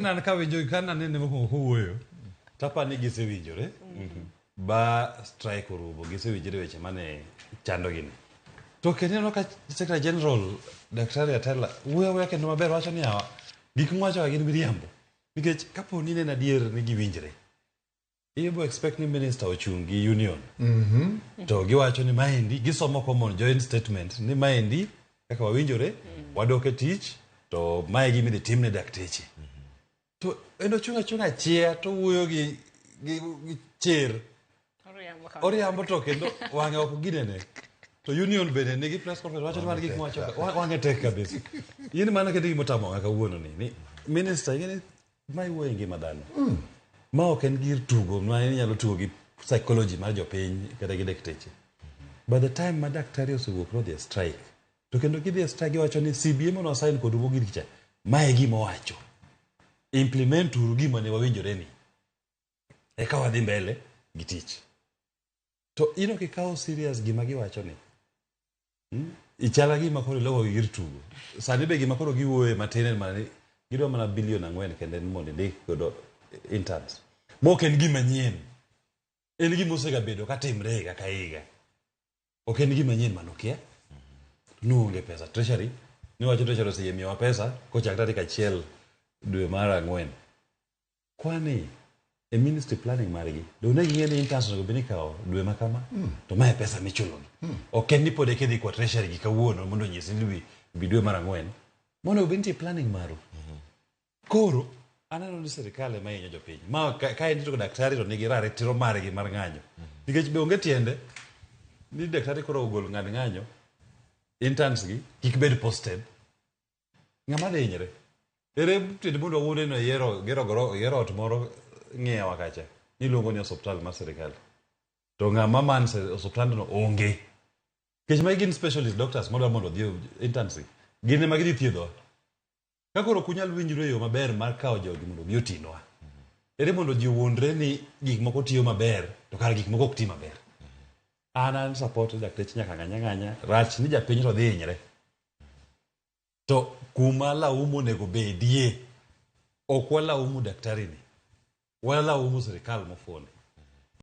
Nan ka winjo kana nene mo huoyo. Tapa ni gisewinjore. Ba strike orubo gisewinjore weche mane chando gini. To keneno ka Secretary General Daktari Atela wuoyo kendo maber wacho ni hawa gik mwacho gin miriambo. Nikech kapo ni ne adier ni giwinjore. Ibo expect ni minister ochungi union. To giwacho ni maendi gisomo common joint statement ni maendi kaka wawinjore wadoke tich to mae gimi dhi timne dakteche. To endo chunga chia to wuoyo gi cher. Oriambo to kendo wange ok ginene. To union bende nigi press conference wacho ni wan gik mwacho wange tek kabisa. Yini mana kedi motamo kaka wuono ni minister ngene mai wuoyo ngi madano. Ma ok en gir tugo ma inyalo tugo gi psychology mar jopiny kata gi dakteche. By the time ma daktari osewuok no the strike. To kendo gidhi strike wacho ni CBA mono assign kod mogir kicha. Mae gima wacho. Implement uru gima ne wawinjore ni. Eka wadhi mbele gi tich. To ino kikawo serious gima giwacho ni. Ichala gima koro logo gir tugo. Sani be gima koro giwuoye matinen mane gidwa mana bilion 4 kende mondo ndik godo interns. Mok en gima nyien. En gima osegabedo katimre kaka higa. Ok en gima nyien manokia. Nuonge pesa treasury. Ni wacho treasury oseyemiwa pesa kochak tarik 1 dwe mar 4. Kwani e ministry planning margi. Do ne ngene interns go bini kao dwe makama. To mae pesa michulo. Ok en ni pod ekidhi kwa treasury gi kawuono mondo nyisi ni dwe mar 4. Mondo ubinti planning maru. Koro anano ni serikali ema hinyo jopiny. Ma ka en to daktari to nigi rare tiro margi mar ng'anyo. Nikech be onge tiende ni daktari koro ogol ng'anyo interns gi kik bed posted. Ng'ama dhinyre. Ere tinde mondo wuone no yero ot moro ng'iewa kacha. Niluongo ni hospital mar serikali. To ng'ama man hospital no onge. Kech ma gin specialist doctors mondo odhi interns. Gin ema gidhi thiedho. Ka koro kunyal winjre yo maber mar kawo jogi mondo bi otinwa. Ere mondo ji wuondre ni gik moko tiyo maber to kar gik moko ok ti maber. An support dakteche nyaka ng'anya rach ni japiny to dhi hinyre. To kuma laumu onego bedie ok walaumu daktari ni. Walaumu serikal mofuoni.